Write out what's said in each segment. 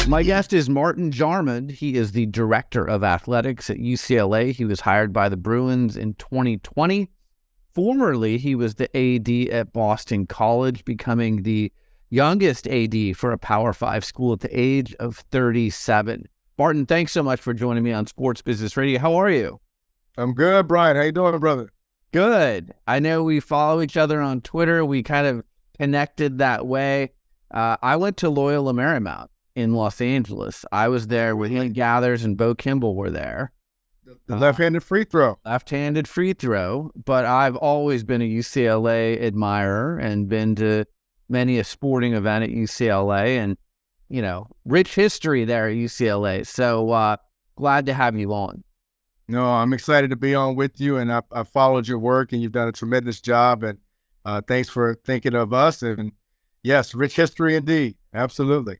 My guest is Martin Jarmond. He is the Director of Athletics at UCLA. He was hired by the Bruins in 2020. Formerly, he was the AD at Boston College, becoming the youngest AD for a Power 5 school at the age of 37. Martin, thanks so much for joining me on Sports Business Radio. How are you? I'm good, Brian. How you doing, brother? Good. I know we follow each other on Twitter. We kind of connected that way. I went to Loyola Marymount in Los Angeles. I was there with Ian Gathers and Bo Kimball were there. The left-handed free throw. Left-handed free throw, but I've always been a UCLA admirer and been to many a sporting event at UCLA and, you know, rich history there at UCLA. So glad to have you on. No, I'm excited to be on with you, and I followed your work, and you've done a tremendous job, and thanks for thinking of us. And yes, rich history indeed. Absolutely.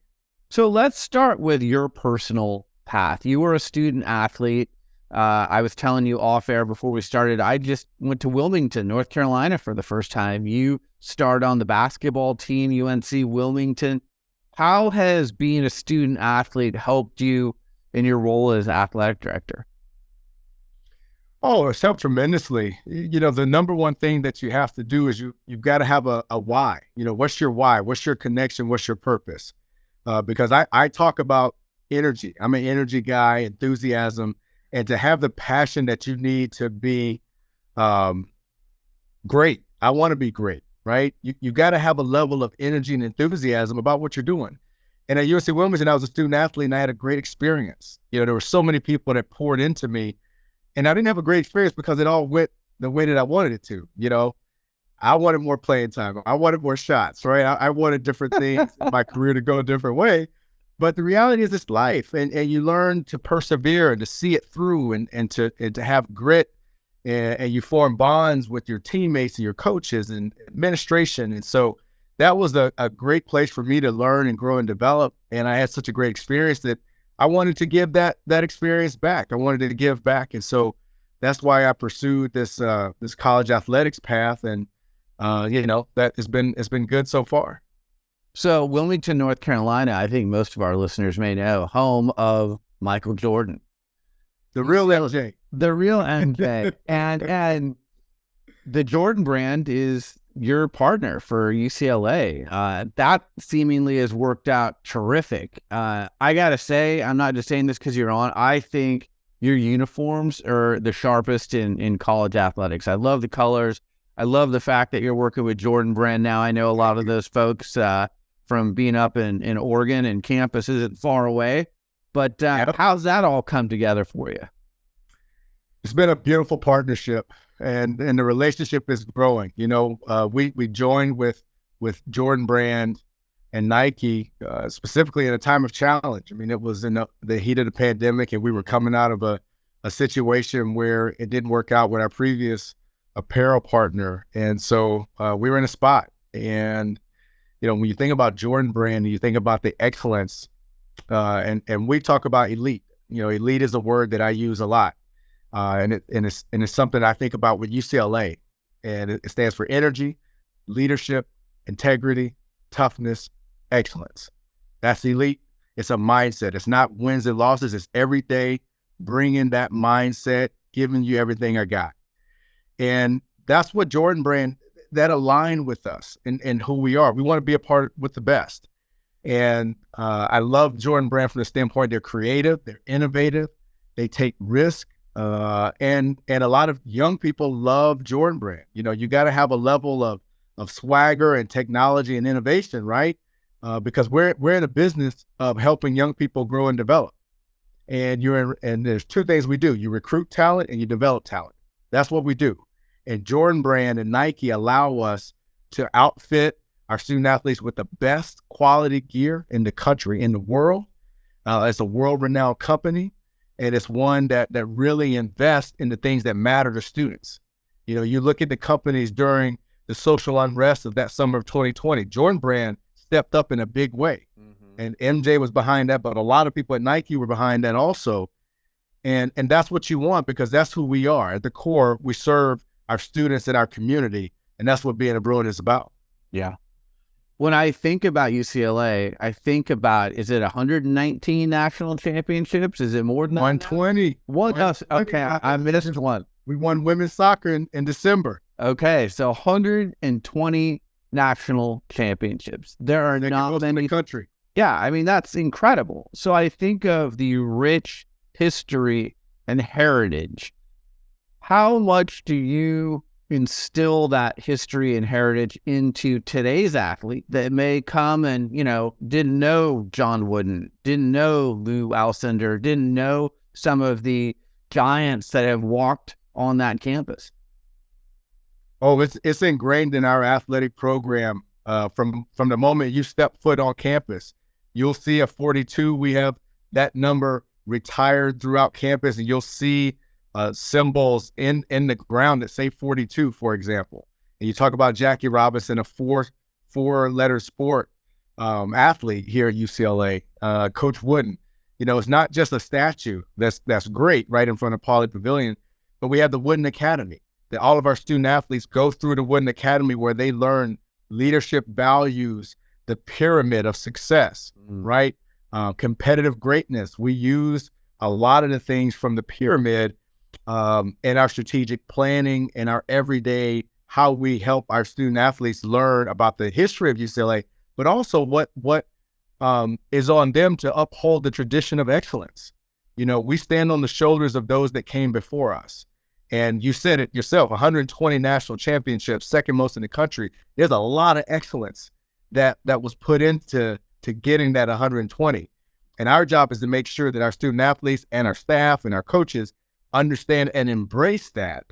So let's start with your personal path. You were a student athlete. I was telling you off air before we started, I just went to Wilmington, North Carolina for the first time. You started on the basketball team, UNC Wilmington. How has being a student athlete helped you in your role as athletic director? Oh, it's helped tremendously. You know, the number one thing that you have to do is you've got to have a why. You know, what's your why? What's your connection? What's your purpose? Because I talk about energy. I'm an energy guy, enthusiasm, and to have the passion that you need to be great. I want to be great, right? You got to have a level of energy and enthusiasm about what you're doing. And at UNC Wilmington, I was a student athlete, and I had a great experience. You know, there were so many people that poured into me, and I didn't have a great experience because it all went the way that I wanted it to. You know, I wanted more playing time. I wanted more shots, right? I wanted different things in my career to go a different way. But the reality is it's life, and you learn to persevere and to see it through and to have grit, and you form bonds with your teammates and your coaches and administration. And so that was a great place for me to learn and grow and develop. And I had such a great experience that I wanted to give that experience back. I wanted to give back. And so that's why I pursued this college athletics path. And, you know, it's been good so far. So Wilmington, North Carolina, I think most of our listeners may know, home of Michael Jordan. The real MJ. The real MJ. and the Jordan brand is your partner for UCLA. That seemingly has worked out terrific. I got to say, I'm not just saying this because you're on, I think your uniforms are the sharpest in college athletics. I love the colors. I love the fact that you're working with Jordan brand now. I know a lot of those folks from being up in Oregon, and campus isn't far away. But how's that all come together for you? It's been a beautiful partnership, and the relationship is growing. You know, we joined with Jordan Brand and Nike specifically in a time of challenge. I mean, it was in the heat of the pandemic, and we were coming out of a situation where it didn't work out with our previous apparel partner. And so we were in a spot. And, you know, when you think about Jordan Brand, and you think about the excellence, and we talk about elite. You know, elite is a word that I use a lot. And it's something I think about with UCLA, and it stands for energy, leadership, integrity, toughness, excellence. That's elite. It's a mindset. It's not wins and losses. It's every day bringing that mindset, giving you everything I got. And that's what Jordan Brand, that aligned with us and who we are. We want to be a part with the best. And I love Jordan Brand from the standpoint they're creative, they're innovative, they take risk. And a lot of young people love Jordan Brand. You know, you got to have a level of swagger and technology and innovation, right? Because we're in a business of helping young people grow and develop. And there's two things we do. You recruit talent and you develop talent. That's what we do. And Jordan Brand and Nike allow us to outfit our student athletes with the best quality gear in the country, in the world. It's a world-renowned company. And it's one that really invests in the things that matter to students. You know, you look at the companies during the social unrest of that summer of 2020, Jordan Brand stepped up in a big way. Mm-hmm. And MJ was behind that, but a lot of people at Nike were behind that also. And that's what you want, because that's who we are. At the core, we serve our students and our community, and that's what being a Bruin is about. Yeah. When I think about UCLA, I think about, is it 119 national championships? Is it more than that? 120. What else? Okay, I missed one. We won women's soccer in December. Okay, so 120 national championships. There are not many. In the country. Yeah, I mean, that's incredible. So I think of the rich history and heritage. How much do you instill that history and heritage into today's athlete that may come and, didn't know John Wooden, didn't know Lou Alcindor, didn't know some of the giants that have walked on that campus? Oh, it's ingrained in our athletic program. From the moment you step foot on campus, you'll see a 42. We have that number retired throughout campus, and you'll see symbols in the ground that say 42, for example. And you talk about Jackie Robinson, a four-letter sport athlete here at UCLA. Coach Wooden, it's not just a statue that's great right in front of Pauley Pavilion, but we have the Wooden Academy that all of our student athletes go through the Wooden Academy, where they learn leadership values, the pyramid of success, right? Competitive greatness. We use a lot of the things from the pyramid in our strategic planning and our everyday, how we help our student athletes learn about the history of UCLA, but also what is on them to uphold the tradition of excellence. We stand on the shoulders of those that came before us. And you said it yourself, 120 national championships, second most in the country. There's a lot of excellence that was put into getting that 120. And our job is to make sure that our student athletes and our staff and our coaches understand and embrace that.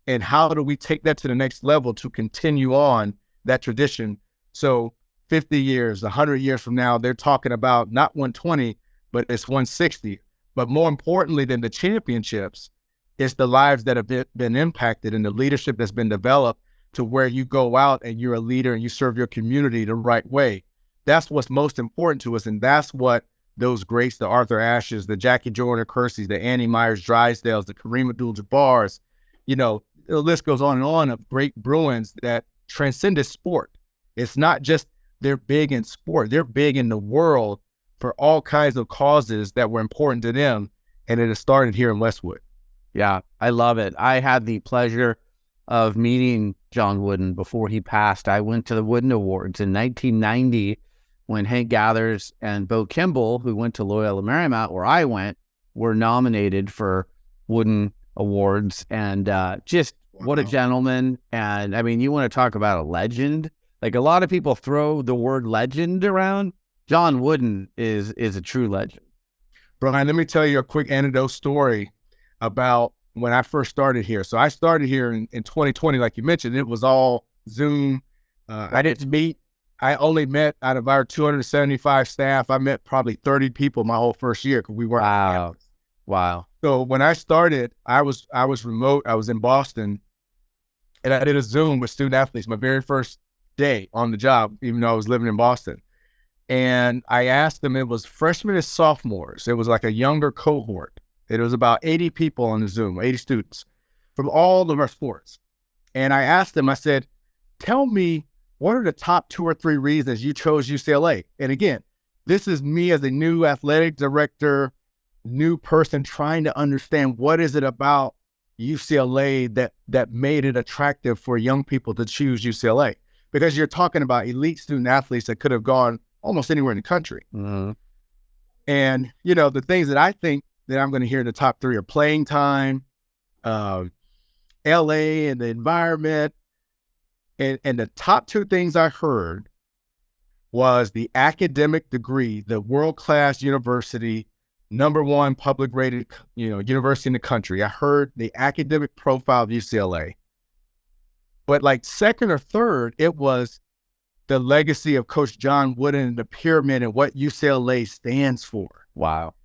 And how do we take that to the next level to continue on that tradition? So 50 years, 100 years from now, they're talking about not 120, but it's 160. But more importantly than the championships, it's the lives that have been impacted and the leadership that's been developed to where you go out and you're a leader and you serve your community the right way. That's what's most important to us. And that's what those greats, the Arthur Ashes, the Jackie Joyner-Kerseys, the Annie Myers Drysdales, the Kareem Abdul-Jabbars, the list goes on and on of great Bruins that transcended sport. It's not just they're big in sport, they're big in the world for all kinds of causes that were important to them. And it has started here in Westwood. Yeah, I love it. I had the pleasure of meeting John Wooden before he passed. I went to the Wooden Awards in 1990 when Hank Gathers and Bo Kimball, who went to Loyola Marymount, where I went, were nominated for Wooden Awards. And what a gentleman. And I mean, you want to talk about a legend? Like, a lot of people throw the word legend around. John Wooden is a true legend. Brian, let me tell you a quick anecdote story about when I first started here. So I started here in 2020, like you mentioned. It was all Zoom. I didn't meet. I only met, out of our 275 staff, I met probably 30 people my whole first year because we weren't. Wow. So when I started, I was remote. I was in Boston, and I did a Zoom with student athletes my very first day on the job, even though I was living in Boston. And I asked them, it was freshmen and sophomores. It was like a younger cohort. It was about 80 people on the Zoom, 80 students from all of our sports. And I asked them, I said, tell me, what are the top 2 or 3 reasons you chose UCLA? And again, this is me as a new athletic director, new person trying to understand what is it about UCLA that made it attractive for young people to choose UCLA? Because you're talking about elite student athletes that could have gone almost anywhere in the country. Mm-hmm. And, the things that I think that I'm going to hear in the top 3 are playing time, LA and the environment. And the top 2 things I heard was the academic degree, the world-class university, #1 public rated, university in the country. I heard the academic profile of UCLA. But like second or third, it was the legacy of Coach John Wooden and the pyramid and what UCLA stands for. Wow.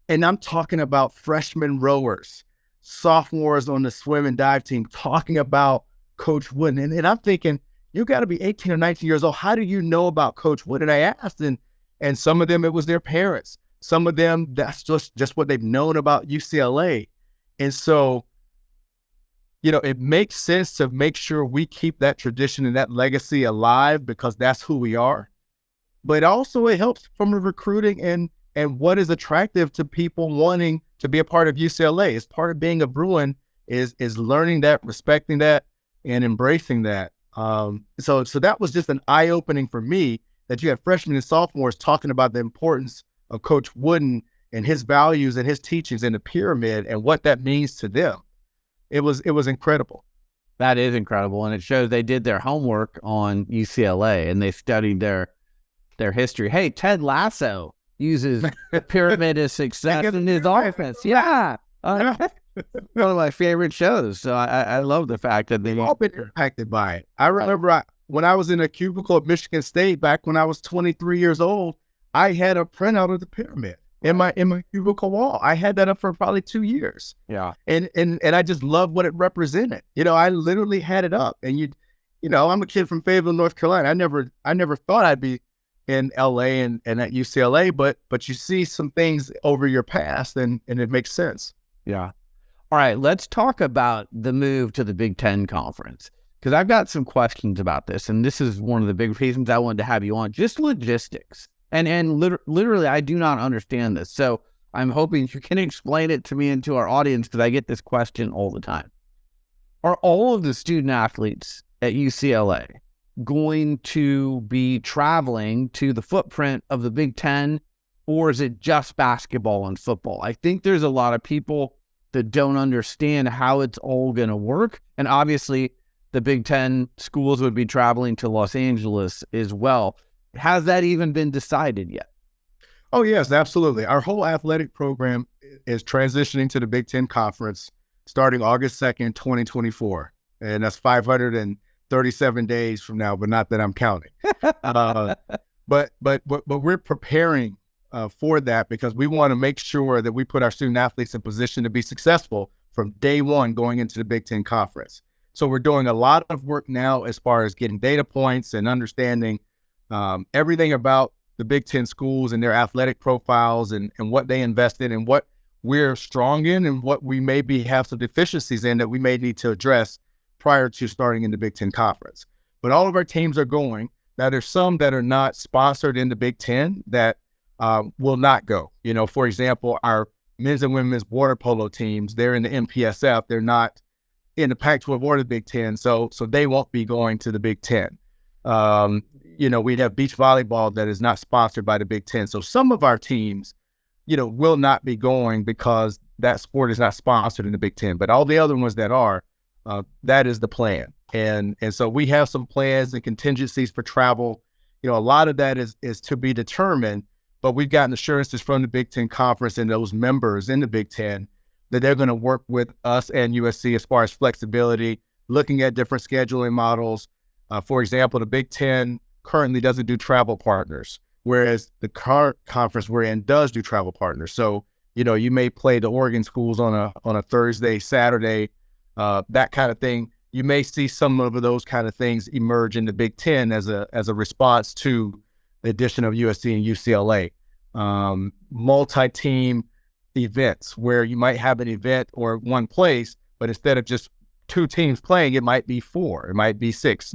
And I'm talking about freshman rowers, sophomores on the swim and dive team, talking about Coach Wooden. And I'm thinking, you got to be 18 or 19 years old. How do you know about Coach Wooden? I asked, and some of them, it was their parents. Some of them, that's just what they've known about UCLA. And so, it makes sense to make sure we keep that tradition and that legacy alive because that's who we are. But also it helps from the recruiting and what is attractive to people wanting to be a part of UCLA. It's part of being a Bruin is learning that, respecting that, and embracing that. So that was just an eye-opening for me that you had freshmen and sophomores talking about the importance of Coach Wooden and his values and his teachings in the pyramid and what that means to them. It was incredible. That is incredible, and it shows they did their homework on UCLA and they studied their history. Hey, Ted Lasso uses the pyramid of success in his offense. Yeah. One of my favorite shows. So I love the fact that they've all been impacted by it. I remember when I was in a cubicle at Michigan State back when I was 23 years old, I had a printout of the pyramid in my cubicle wall. I had that up for probably 2 years. Yeah. And I just loved what it represented. I literally had it up. And I'm a kid from Fayetteville, North Carolina. I never thought I'd be in LA and at UCLA, but you see some things over your past and it makes sense. Yeah. All right, let's talk about the move to the Big Ten Conference, because I've got some questions about this, and this is one of the big reasons I wanted to have you on, just logistics. And literally, I do not understand this, so I'm hoping you can explain it to me and to our audience, because I get this question all the time. Are all of the student athletes at UCLA going to be traveling to the footprint of the Big Ten, or is it just basketball and football? I think there's a lot of people that don't understand how it's all going to work. And obviously, the Big Ten schools would be traveling to Los Angeles as well. Has that even been decided yet? Oh, yes, absolutely. Our whole athletic program is transitioning to the Big Ten Conference starting August 2nd, 2024. And that's 537 days from now, but not that I'm counting. But we're preparing for that because we want to make sure that we put our student athletes in position to be successful from day one going into the Big Ten Conference. So we're doing a lot of work now as far as getting data points and understanding everything about the Big Ten schools and their athletic profiles and what they invest in and what we're strong in and what we maybe have some deficiencies in that we may need to address prior to starting in the Big Ten Conference. But all of our teams are going. Now, there's some that are not sponsored in the Big Ten that will not go. For example, our men's and women's water polo teams, they're in the MPSF. They're not in the Pac-12 or the Big Ten, so they won't be going to the Big Ten. We'd have beach volleyball that is not sponsored by the Big Ten. So some of our teams, will not be going because that sport is not sponsored in the Big Ten. But all the other ones that are, that is the plan. And so we have some plans and contingencies for travel. A lot of that is to be determined. But we've gotten assurances from the Big Ten Conference and those members in the Big Ten that they're going to work with us and USC as far as flexibility, looking at different scheduling models. For example, the Big Ten currently doesn't do travel partners, whereas the current conference we're in does do travel partners. So, you may play the Oregon schools on a Thursday, Saturday, that kind of thing. You may see some of those kind of things emerge in the Big Ten as a response to the addition of USC and UCLA. Multi-team events where you might have an event or one place, but instead of just 2 teams playing, it might be 4, it might be 6,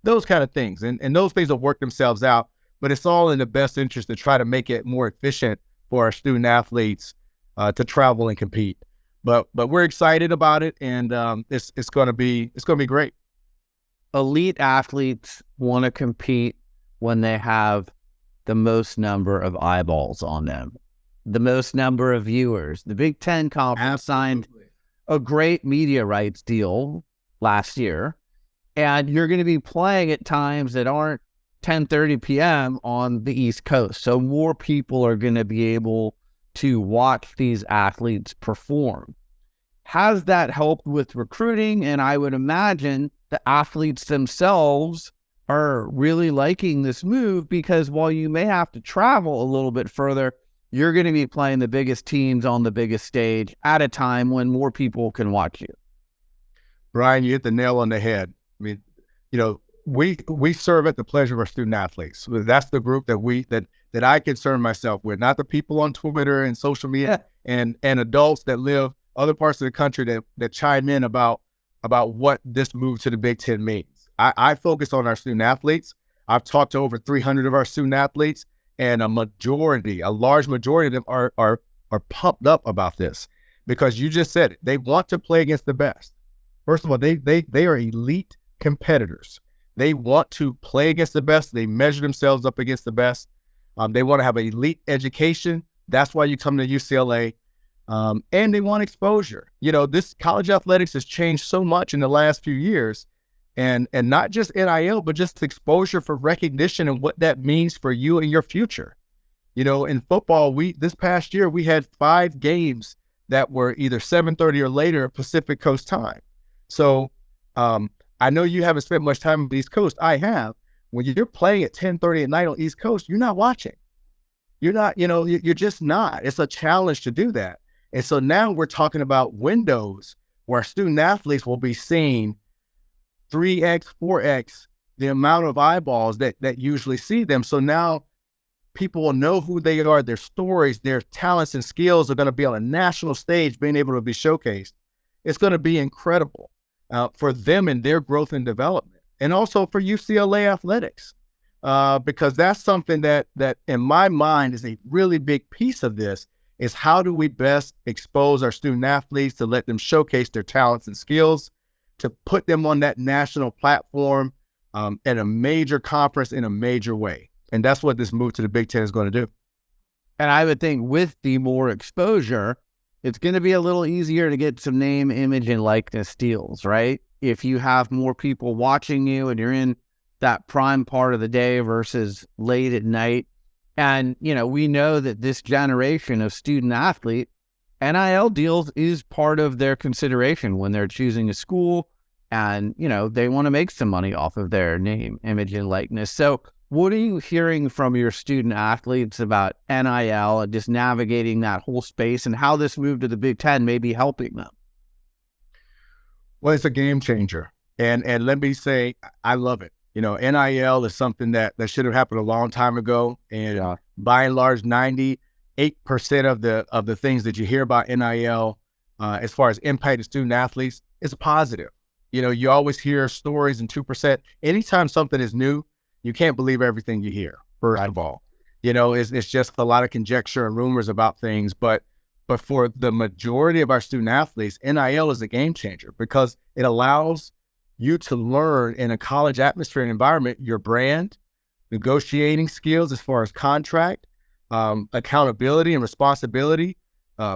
those kind of things. And those things will work themselves out, but it's all in the best interest to try to make it more efficient for our student athletes to travel and compete. But we're excited about it, and it's going to be great. Elite athletes want to compete when they have the most number of eyeballs on them, the most number of viewers. The Big Ten Conference signed a great media rights deal last year, and you're going to be playing at times that aren't 10:30 p.m. on the East Coast. So more people are going to be able to watch these athletes perform. Has that helped with recruiting? And I would imagine the athletes themselves are really liking this move because while you may have to travel a little bit further, you're going to be playing the biggest teams on the biggest stage at a time when more people can watch you. Brian, you hit the nail on the head. I mean, we serve at the pleasure of our student athletes. That's the group that I concern myself with, not the people on Twitter and social media and adults that live other parts of the country that chime in about about what this move to the Big Ten means. I focus on our student athletes. I've talked to over 300 of our student athletes, and a large majority of them are pumped up about this, because you just said it. They want to play against the best. First of all, they are elite competitors. They want to play against the best. They measure themselves up against the best. They want to have an elite education. That's why you come to UCLA. And they want exposure. This college athletics has changed so much in the last few years, and not just NIL, but just exposure for recognition and what that means for you and your future. In football, this past year, we had 5 games that were either 7:30 or later Pacific Coast time. So I know you haven't spent much time on the East Coast. I have. When you're playing at 10:30 at night on East Coast, you're not watching. You're not, you're just not. It's a challenge to do that. And so now we're talking about windows where student athletes will be seeing 3x, 4x the amount of eyeballs that usually see them. So now people will know who they are, their stories, their talents and skills are going to be on a national stage being able to be showcased. It's going to be incredible for them and their growth and development, and also for UCLA athletics, because that's something that in my mind is a really big piece of this, is how do we best expose our student athletes to let them showcase their talents and skills, to put them on that national platform at a major conference in a major way. And that's what this move to the Big Ten is going to do. And I would think with the more exposure, it's going to be a little easier to get some name, image, and likeness deals, right? If you have more people watching you and you're in that prime part of the day versus late at night. And, we know that this generation of student athlete, NIL deals is part of their consideration when they're choosing a school, and, they want to make some money off of their name, image, and likeness. So what are you hearing from your student athletes about NIL and just navigating that whole space, and how this move to the Big Ten may be helping them? Well, it's a game changer. And let me say, I love it. NIL is something that should have happened a long time ago. And by and large, 98% of the things that you hear about NIL, as far as impact to student athletes, is a positive. You always hear stories, and 2%. Anytime something is new, you can't believe everything you hear, first of all. It's just a lot of conjecture and rumors about things. But for the majority of our student athletes, NIL is a game changer, because it allows you to learn in a college atmosphere and environment your brand, negotiating skills as far as contract, accountability and responsibility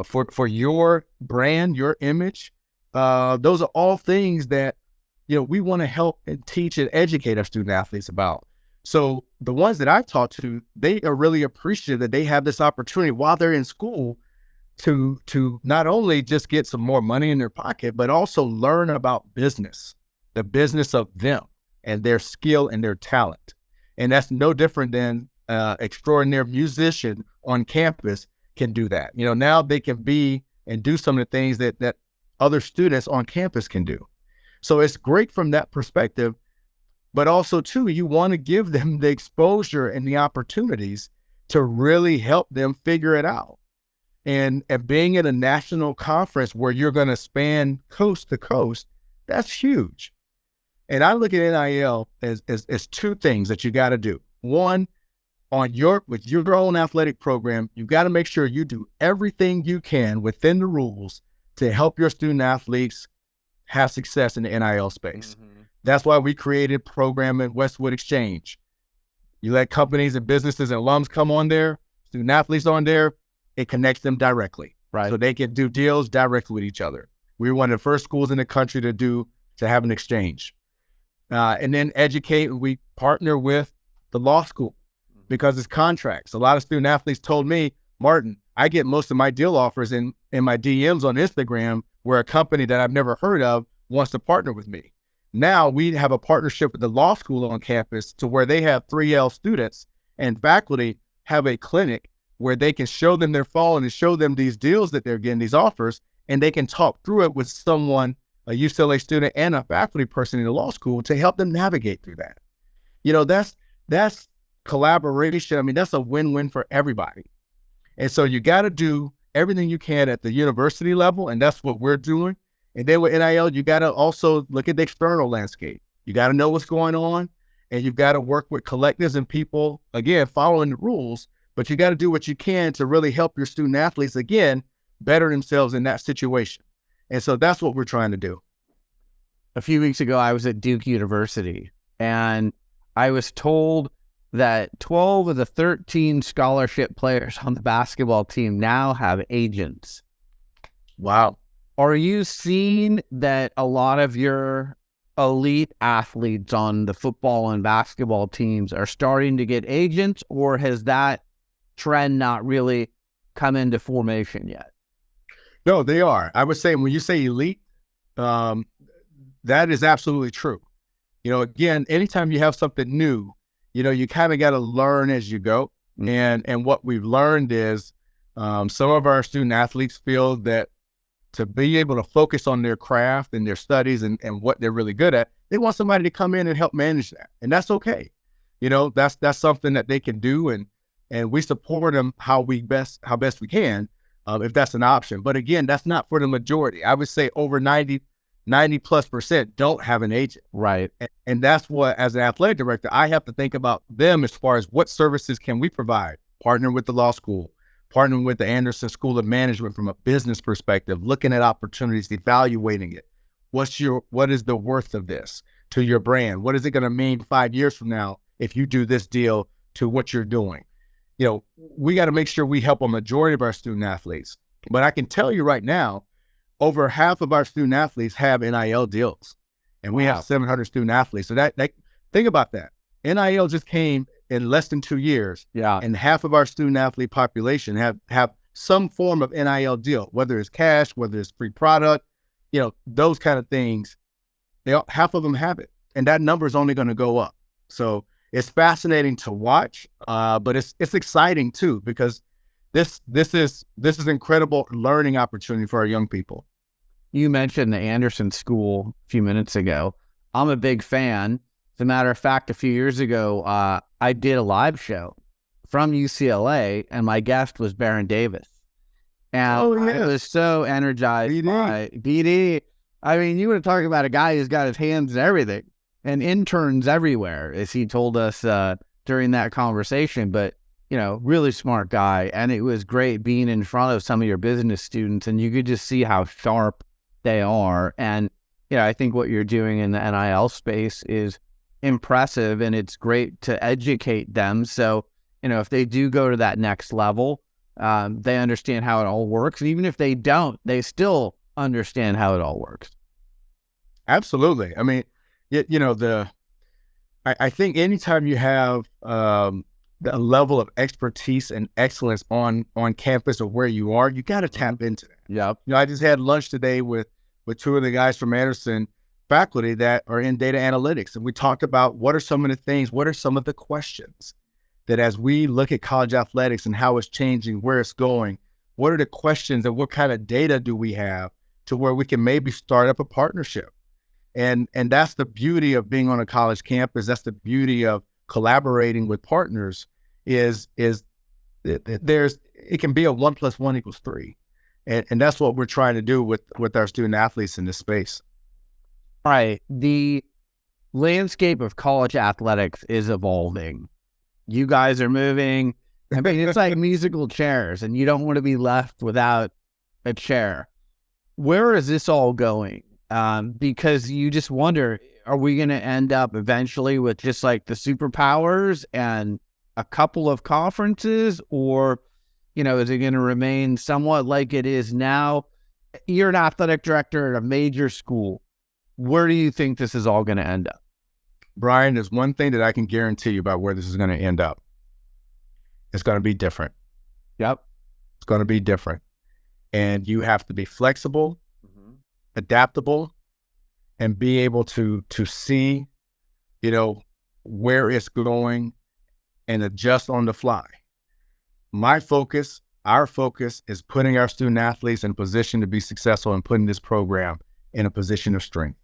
for your brand, your image. Those are all things that we want to help and teach and educate our student athletes about. So the ones that I've talked to, they are really appreciative that they have this opportunity while they're in school to not only just get some more money in their pocket, but also learn about business. The business of them and their skill and their talent. And that's no different than extraordinary musician on campus can do that. Now they can be and do some of the things that other students on campus can do. So it's great from that perspective, but also too, you want to give them the exposure and the opportunities to really help them figure it out. And being at a national conference where you're going to span coast to coast, that's huge. And I look at NIL as 2 things that you got to do. One, with your own athletic program, you got to make sure you do everything you can within the rules to help your student athletes have success in the NIL space. Mm-hmm. That's why we created a program at Westwood Exchange. You let companies and businesses and alums come on there, student athletes on there, it connects them directly. Right. So they can do deals directly with each other. We were one of the first schools in the country to have an exchange. And then educate. We partner with the law school because it's contracts. A lot of student athletes told me, Martin, I get most of my deal offers in my DMs on Instagram where a company that I've never heard of wants to partner with me. Now we have a partnership with the law school on campus to where they have 3L students and faculty have a clinic where they can show them their phone and show them these deals that they're getting, these offers, and they can talk through it with someone, a UCLA student and a faculty person in the law school, to help them navigate through that. That's collaboration. I mean, that's a win-win for everybody. And so you got to do everything you can at the university level, and that's what we're doing, And then with NIL, you got to also look at the external landscape. You got to know what's going on, and you've got to work with collectives and people, again, following the rules, but you got to do what you can to really help your student athletes, again, better themselves in that situation. And so that's what we're trying to do. A few weeks ago, I was at Duke University, and I was told that 12 of the 13 scholarship players on the basketball team now have agents. Wow. Are you seeing that a lot of your elite athletes on the football and basketball teams are starting to get agents, or has that trend not really come into formation yet? No, they are. I would say when you say elite, that is absolutely true. You know, again, anytime you have something new, you know, you kind of got to learn as you go. And what we've learned is some of our student athletes feel that to be able to focus on their craft and their studies and what they're really good at, they want somebody to come in and help manage that. And that's okay. You know, that's something that they can do. And we support them how best we can, if that's an option. But again, that's not for the majority. I would say over 90+% don't have an agent. Right. And that's what, as an athletic director, I have to think about them as far as what services can we provide, partnering with the law school, partnering with the Anderson School of Management from a business perspective, looking at opportunities, evaluating it. What is the worth of this to your brand? What is it going to mean 5 years from now if you do this deal to what you're doing? You know, we got to make sure we help a majority of our student athletes. But I can tell you right now, over half of our student athletes have NIL deals, and we have 700 student athletes. So that think about that. NIL just came in less than 2 years, and half of our student athlete population have some form of NIL deal, whether it's cash, whether it's free product, you know, those kind of things. Half of them have it, and that number is only going to go up. So it's fascinating to watch, but it's exciting too, because this is incredible learning opportunity for our young people. You mentioned the Anderson School a few minutes ago. I'm a big fan. As a matter of fact, a few years ago, I did a live show from UCLA, and my guest was Baron Davis. And I was so energized by BD. I mean, you were talking about a guy who's got his hands in everything, and interns everywhere, as he told us during that conversation. But you know, really smart guy. And it was great being in front of some of your business students, and you could just see how sharp they are. And, you know, I think what you're doing in the NIL space is impressive, and it's great to educate them. So, you know, if they do go to that next level, they understand how it all works. And even if they don't, they still understand how it all works. Absolutely. I mean, you know, I think anytime you have, the level of expertise and excellence on campus or where you are, you got to tap into that. Yep. You know, I just had lunch today with two of the guys from Anderson faculty that are in data analytics. And we talked about what are some of the questions that as we look at college athletics and how it's changing, where it's going, what are the questions and what kind of data do we have to where we can maybe start up a partnership? And that's the beauty of being on a college campus. That's the beauty of collaborating with partners is it can be a 1 + 1 = 3. And that's what we're trying to do with our student athletes in this space. All right. The landscape of college athletics is evolving. You guys are moving. I mean, it's like musical chairs, and you don't want to be left without a chair. Where is this all going? Because you just wonder, are we going to end up eventually with just like the superpowers and a couple of conferences, or, you know, is it going to remain somewhat like it is now? You're an athletic director at a major school. Where do you think this is all going to end up? Brian, there's one thing that I can guarantee you about where this is going to end up. It's going to be different. Yep. It's going to be different. And you have to be flexible, adaptable, and be able to see, you know, where it's going and adjust on the fly. Our focus is putting our student athletes in a position to be successful and putting this program in a position of strength.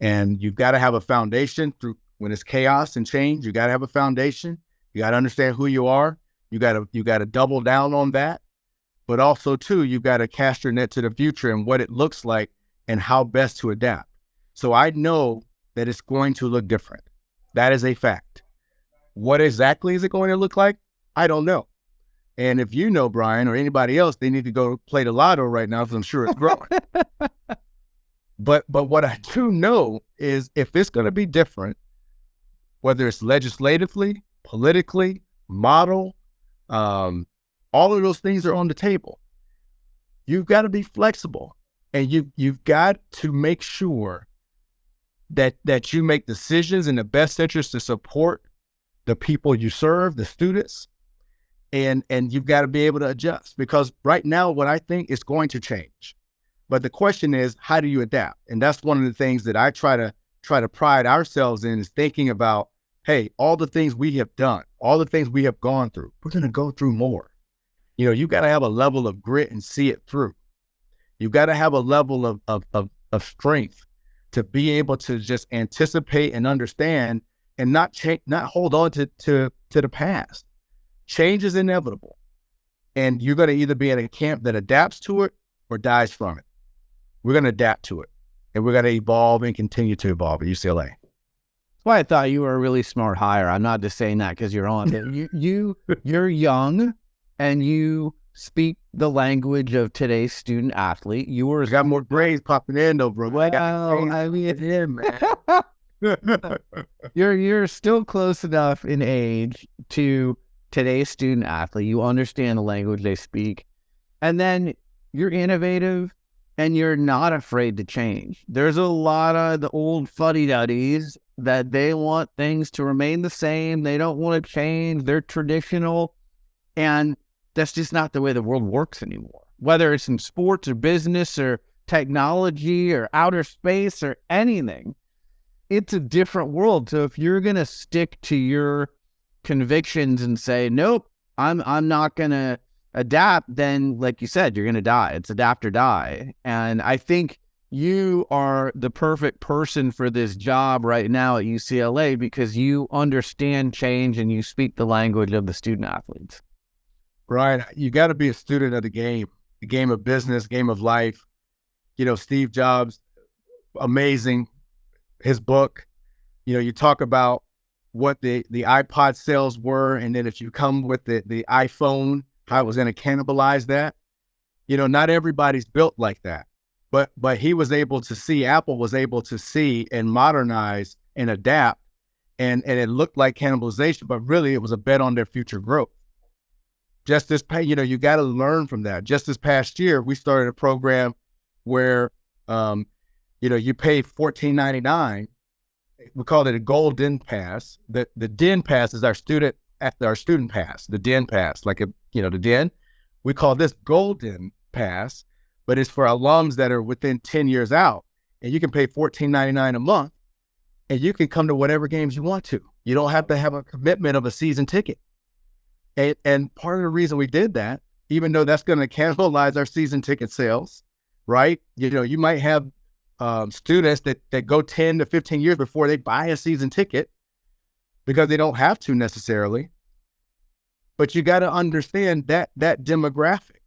And you've got to have a foundation through when it's chaos and change. You got to have a foundation. You got to understand who you are. You got to double down on that. But also too, you've got to cast your net to the future and what it looks like and how best to adapt. So I know that it's going to look different. That is a fact. What exactly is it going to look like? I don't know. And if you know, Brian, or anybody else, they need to go play the lotto right now because I'm sure it's growing. But what I do know is if it's going to be different, whether it's legislatively, politically, model, all of those things are on the table. You've got to be flexible, and you've got to make sure that you make decisions in the best interest to support the people you serve, the students, and you've got to be able to adjust, because right now what I think is going to change. But the question is, how do you adapt? And that's one of the things that I try to pride ourselves in, is thinking about, hey, all the things we have done, all the things we have gone through, we're going to go through more. You know, you got to have a level of grit and see it through. You got to have a level of strength to be able to just anticipate and understand, and not hold on to the past. Change is inevitable, and you're going to either be in a camp that adapts to it or dies from it. We're going to adapt to it, and we're going to evolve and continue to evolve at UCLA. That's why I thought you were a really smart hire. I'm not just saying that because you're on it. You're young, and you speak the language of today's student athlete. You were got more grades popping in though, bro. Well, I mean, man. You're still close enough in age to today's student athlete. You understand the language they speak, and then you're innovative, and you're not afraid to change. There's a lot of the old fuddy-duddies that they want things to remain the same. They don't want to change. They're traditional, and that's just not the way the world works anymore. Whether it's in sports or business or technology or outer space or anything, it's a different world. So if you're going to stick to your convictions and say, nope, I'm not going to adapt, then like you said, you're going to die. It's adapt or die. And I think you are the perfect person for this job right now at UCLA, because you understand change and you speak the language of the student athletes. Brian, you got to be a student of the game of business, game of life. You know, Steve Jobs, amazing. His book, you know, you talk about what the iPod sales were, and then if you come with the iPhone, how it was going to cannibalize that. You know, not everybody's built like that, but he was able to see, Apple was able to see and modernize and adapt, and it looked like cannibalization, but really it was a bet on their future growth. Just this, you know, you got to learn from that. Just this past year, we started a program where, you know, you pay $14.99. We called it a Golden Pass. The Den Pass is our student pass, the Den Pass, like the Den. We call this Golden Pass, but it's for alums that are within 10 years out, and you can pay $14.99 a month, and you can come to whatever games you want to. You don't have to have a commitment of a season ticket. And part of the reason we did that, even though that's going to cannibalize our season ticket sales, right? You know, you might have students that go 10 to 15 years before they buy a season ticket because they don't have to necessarily. But you got to understand that demographic.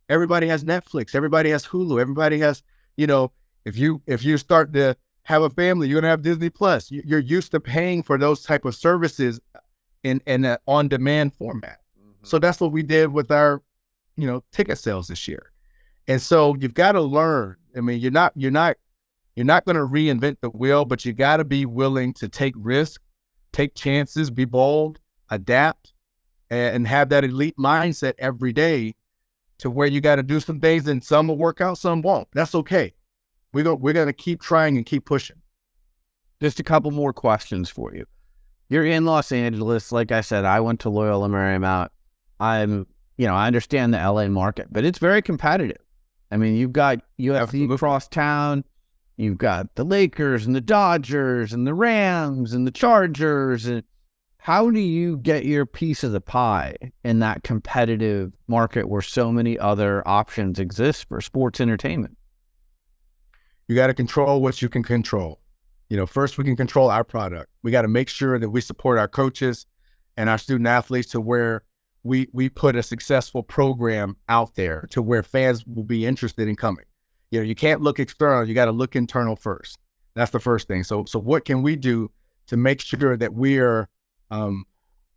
Everybody has Netflix. Everybody has Hulu. Everybody has, you know, if you start to have a family, you're going to have Disney Plus. You're used to paying for those type of services in an on-demand format. Mm-hmm. So that's what we did with our, you know, ticket sales this year. And so you've got to learn. I mean, you're not going to reinvent the wheel, but you got to be willing to take risks, take chances, be bold, adapt, and have that elite mindset every day, to where you got to do some things and some will work out, some won't. That's okay. We're going to keep trying and keep pushing. Just a couple more questions for you. You're in Los Angeles. Like I said, I went to Loyola Marymount. I understand the LA market, but it's very competitive. I mean, you've got UFC across town. You've got the Lakers and the Dodgers and the Rams and the Chargers. And how do you get your piece of the pie in that competitive market where so many other options exist for sports entertainment? You got to control what you can control. You know, first we can control our product. We got to make sure that we support our coaches and our student athletes to where we put a successful program out there to where fans will be interested in coming. You can't look external. You got to look internal first. That's the first thing. So what can we do to make sure that we are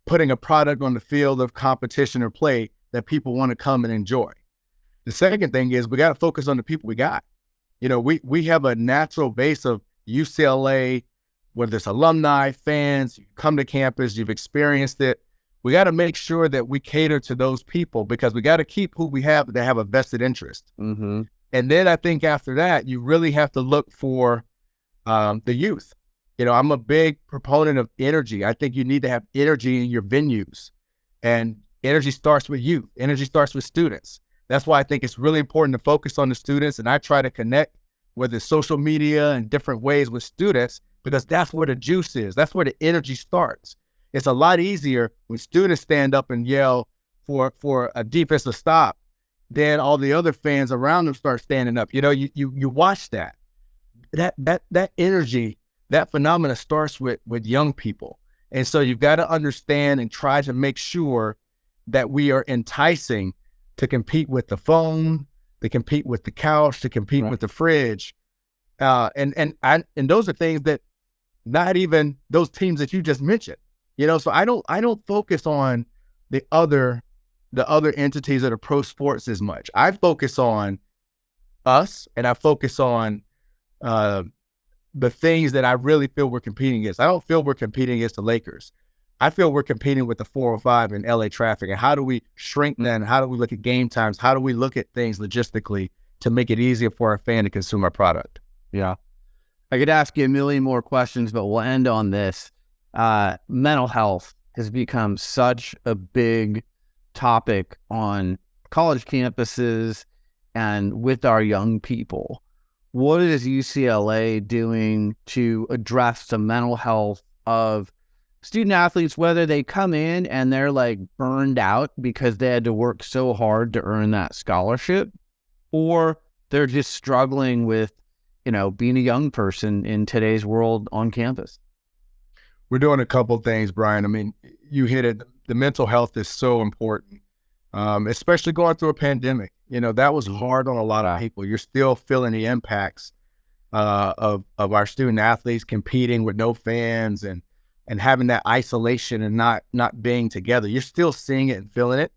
putting a product on the field of competition or play that people want to come and enjoy? The second thing is we got to focus on the people we got. We have a natural base of UCLA, whether it's alumni, fans, you come to campus, you've experienced it. We got to make sure that we cater to those people because we got to keep who we have that have a vested interest. Mm-hmm. And then I think after that, you really have to look for the youth. I'm a big proponent of energy. I think you need to have energy in your venues, and energy starts with youth. Energy starts with students. That's why I think it's really important to focus on the students. And I try to connect, whether it's social media and different ways, with students, because that's where the juice is. That's where the energy starts. It's a lot easier when students stand up and yell for a defensive stop, then all the other fans around them start standing up. You watch that. That energy, that phenomena starts with young people. And so you've got to understand and try to make sure that we are enticing to compete with the phone, to compete with the couch, to compete with the fridge. And those are things that not even those teams that you just mentioned. So I don't focus on the other entities that are pro sports as much. I focus on us, and I focus on the things that I really feel we're competing against. I don't feel we're competing against the Lakers. I feel we're competing with the 405 and LA traffic. And how do we shrink that? How do we look at game times? How do we look at things logistically to make it easier for our fan to consume our product? Yeah. I could ask you a million more questions, but we'll end on this. Mental health has become such a big topic on college campuses and with our young people. What is UCLA doing to address the mental health of student athletes, whether they come in and they're like burned out because they had to work so hard to earn that scholarship, or they're just struggling with, being a young person in today's world on campus? We're doing a couple things, Brian. I mean, you hit it. The mental health is so important, especially going through a pandemic. That was hard on a lot of people. You're still feeling the impacts of our student athletes competing with no fans and having that isolation and not being together. You're still seeing it and feeling it.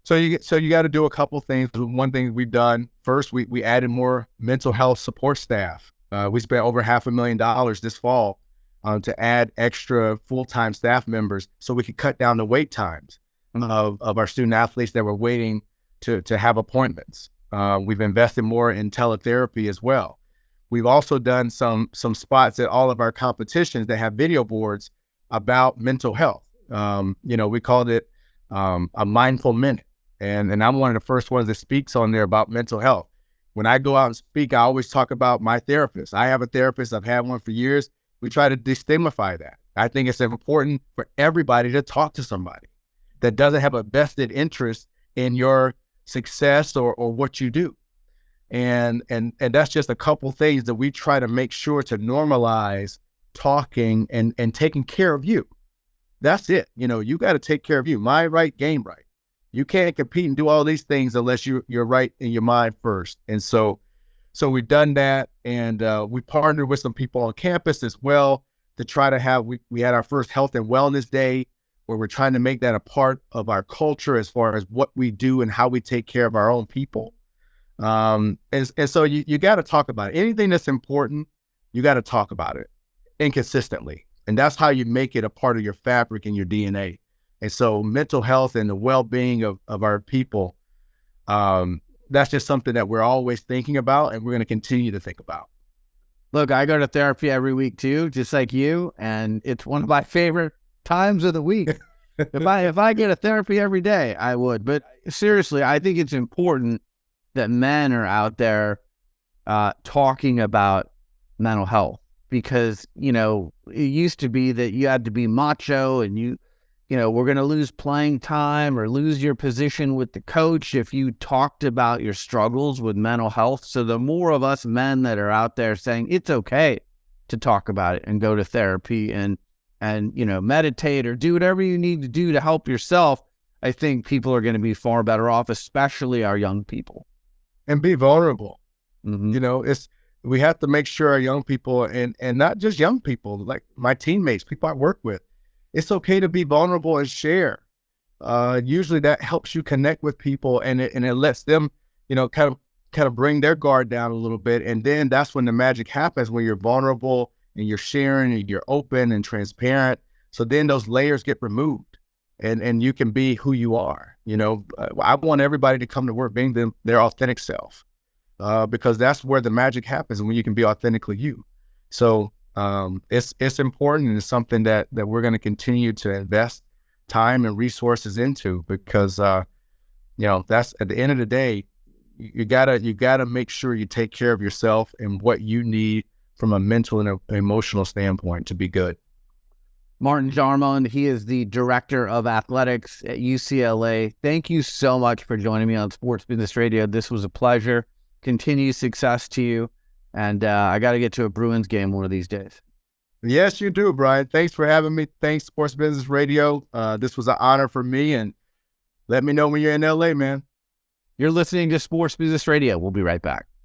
So you got to do a couple things. One thing we've done, first, we added more mental health support staff. We spent over $500,000 this fall to add extra full-time staff members so we could cut down the wait times of our student athletes that were waiting to have appointments. We've invested more in teletherapy as well. We've also done some spots at all of our competitions that have video boards about mental health. We called it a mindful minute. And I'm one of the first ones that speaks on there about mental health. When I go out and speak, I always talk about my therapist. I have a therapist. I've had one for years. We try to destigmatize that. I think it's important for everybody to talk to somebody that doesn't have a vested interest in your success or what you do. And that's just a couple things that we try to make sure to normalize talking and taking care of you. That's it. You got to take care of you. Mind right, game right. You can't compete and do all these things unless you're right in your mind first. And so we've done that, and we partnered with some people on campus as well to try to have, we had our first health and wellness day where we're trying to make that a part of our culture as far as what we do and how we take care of our own people. And so you got to talk about it. Anything that's important, you got to talk about it inconsistently. And that's how you make it a part of your fabric and your DNA. And so mental health and the well-being of our people, that's just something that we're always thinking about, and we're going to continue to think about. Look, I go to therapy every week too, just like you, and it's one of my favorite times of the week. If I get a therapy every day, I would. But seriously, I think it's important that men are out there talking about mental health, because, it used to be that you had to be macho and we're going to lose playing time or lose your position with the coach if you talked about your struggles with mental health. So the more of us men that are out there saying it's okay to talk about it and go to therapy and meditate or do whatever you need to do to help yourself, I think people are going to be far better off, especially our young people. And be vulnerable. You know, we have to make sure our young people, and not just young people, like my teammates, people I work with, it's okay to be vulnerable and share. Usually that helps you connect with people, and it lets them, you know, kind of bring their guard down a little bit. And then that's when the magic happens, when you're vulnerable and you're sharing and you're open and transparent. So then those layers get removed, and you can be who you are. You know, I want everybody to come to work being their authentic self, because that's where the magic happens, when you can be authentically you. So it's important, and it's something that we're going to continue to invest time and resources into, because you know, that's at the end of the day, you gotta make sure you take care of yourself and what you need from a mental and emotional standpoint to be good. Martin Jarmond, he is the Director of Athletics at UCLA. Thank you so much for joining me on Sports Business Radio. This was a pleasure. Continued success to you. And I got to get to a Bruins game one of these days. Yes, you do, Brian. Thanks for having me. Thanks, Sports Business Radio. This was an honor for me, and let me know when you're in LA, man. You're listening to Sports Business Radio. We'll be right back.